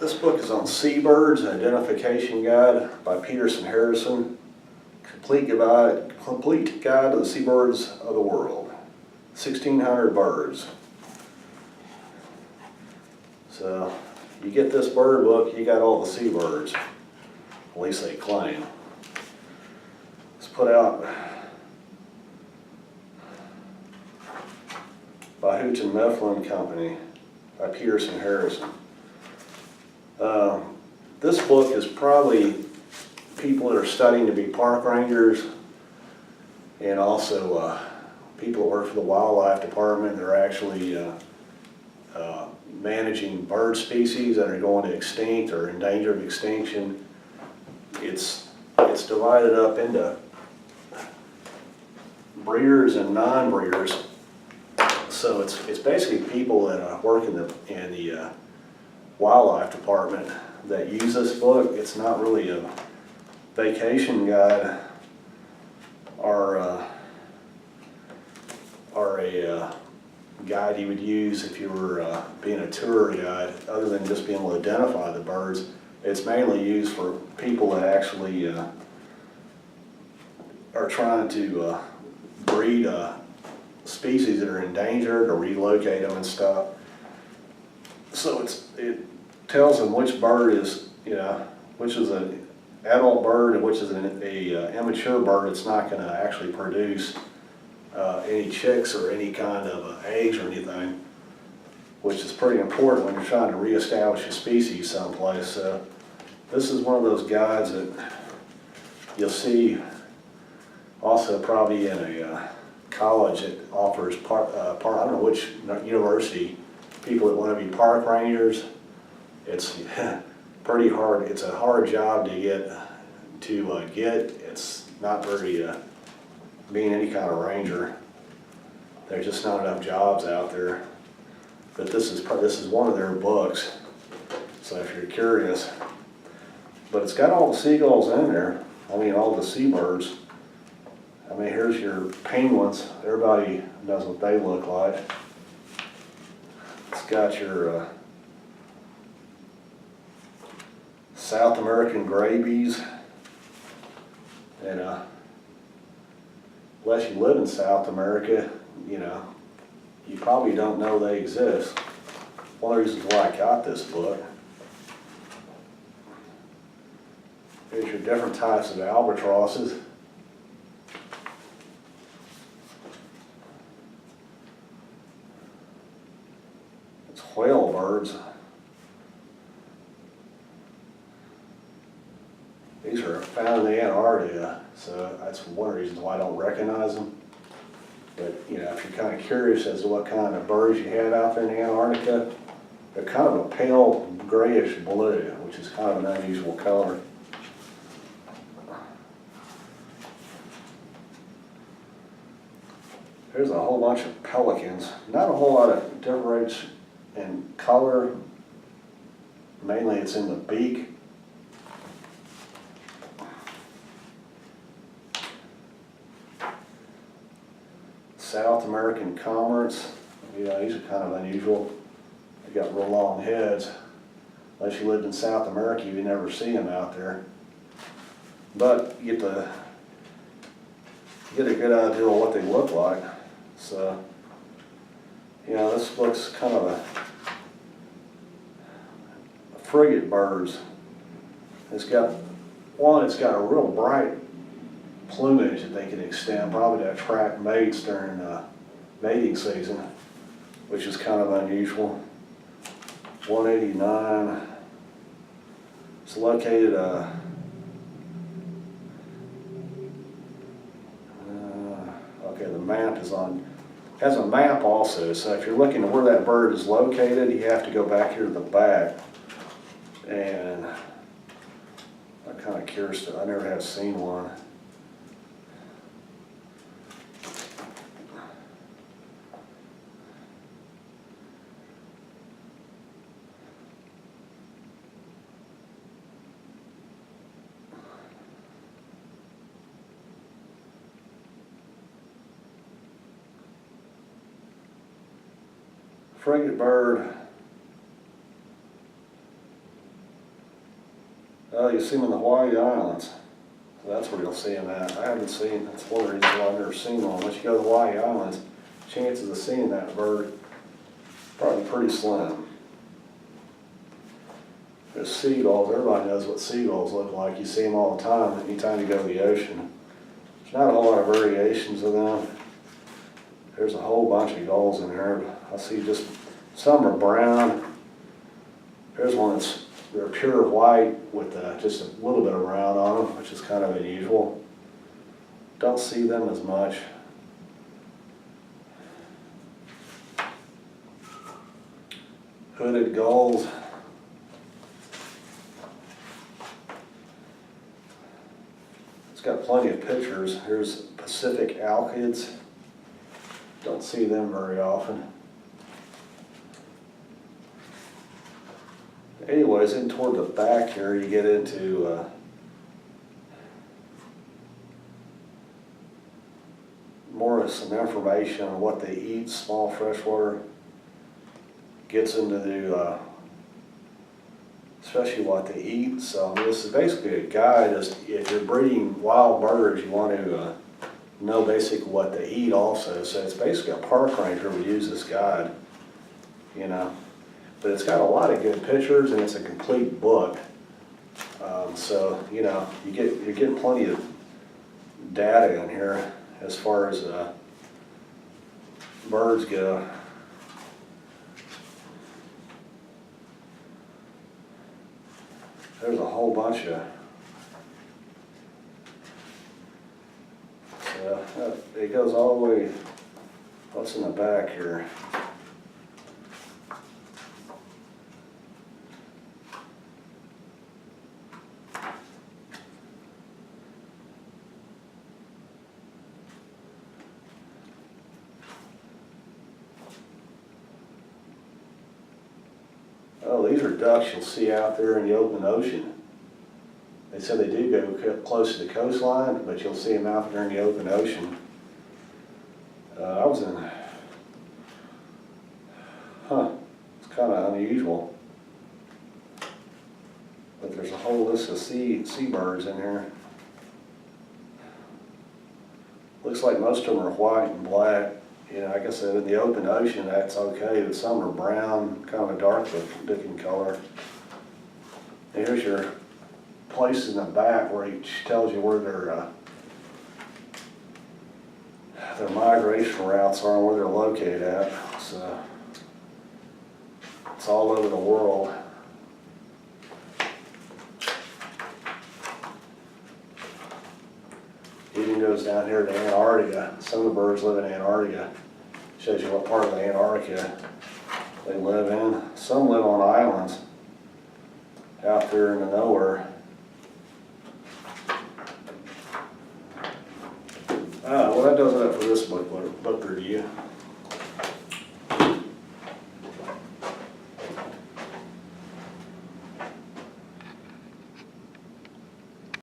This book is on seabirds, an identification guide by Peterson Harrisson. Complete guide to the seabirds of the world. 1,600 birds. So you get this bird book, you got all the seabirds. At least they claim. It's put out by Hooch and Mifflin Company by Peterson Harrisson. This book is probably people that are studying to be park rangers and also people that work for the wildlife department. They're actually managing bird species that are going to extinct or in danger of extinction. It's divided up into breeders and non-breeders. So it's basically people that work in the wildlife department that use this book. It's not really a vacation guide or a guide you would use if you were being a tour guide, other than just being able to identify the birds. It's mainly used for people that actually are trying to breed species that are endangered or relocate them and stuff. So it tells them which bird is, which is an adult bird and which is an immature bird that's not going to actually produce any chicks or any kind of eggs or anything, which is pretty important when you're trying to reestablish a species someplace. So this is one of those guides that you'll see also probably in a college that offers I don't know which university, people that want to be park rangers. It's pretty hard. It's a hard job to get. It's not very being any kind of ranger. There's just not enough jobs out there. But this is one of their books. So if you're curious, but it's got all the seagulls in there. I mean, all the seabirds. I mean, here's your penguins. Everybody knows what they look like. It's got your South American grabies, and unless you live in South America, you probably don't know they exist. One of the reasons why I got this book. Here's your different types of albatrosses. It's whale birds. These are found in Antarctica, so that's one of the reasons why I don't recognize them. But if you're kind of curious as to what kind of birds you have out there in Antarctica, they're kind of a pale grayish blue, which is kind of an unusual color. There's a whole bunch of pelicans. Not a whole lot of difference in color. Mainly it's in the beak. South American cormorants, these are kind of unusual. They got real long heads. Unless you lived in South America, you'd never see them out there. But you get a good idea of what they look like. So, this book's kind of a frigate birds. It's got a real bright plumage that they can extend, probably to attract mates during mating season, which is kind of unusual. 189. It's located okay, the map is on. Has a map also, so if you're looking at where that bird is located, you have to go back here to the back. And I'm kind of curious. I never have seen one. Frigate bird You see them in the Hawaii Islands. So that's where you'll see them at. I haven't seen, that's one of the reasons why I've never seen one. Once you go to the Hawaii Islands, chances of seeing that bird probably pretty slim. There's seagulls. Everybody knows what seagulls look like. You see them all the time anytime you go to the ocean. There's not a whole lot of variations of them. There's a whole bunch of gulls in there. I see just, some are brown. There's one they're pure white with just a little bit of brown on them, which is kind of unusual. Don't see them as much. Hooded gulls. It's got plenty of pictures. Here's Pacific alcids. Don't see them very often. Anyways, in toward the back here, you get into more of some information on what they eat. Small freshwater gets into the, especially what they eat. So this is basically a guide. If you're breeding wild birds, you want to know basically what they eat also. So it's basically a park ranger would use this guide, you know. But it's got a lot of good pictures and it's a complete book. So, you know, you're getting plenty of data in here as far as birds go. There's a whole bunch of, it goes all the way, what's in the back here? Oh, these are ducks you'll see out there in the open ocean. They said they do go close to the coastline, but you'll see them out there in the open ocean. I was in, it's kind of unusual. But there's a whole list of seabirds in here. Looks like most of them are white and black. You know, like I said, in the open ocean, that's okay, but some are brown, kind of a dark looking color. And here's your place in the back where it tells you where their migration routes are and where they're located at. So it's all over the world. Even goes down here to Antarctica. Some of the birds live in Antarctica. Shows you what part of Antarctica they live in. Some live on islands out there in the nowhere. Well, that does it for this book review.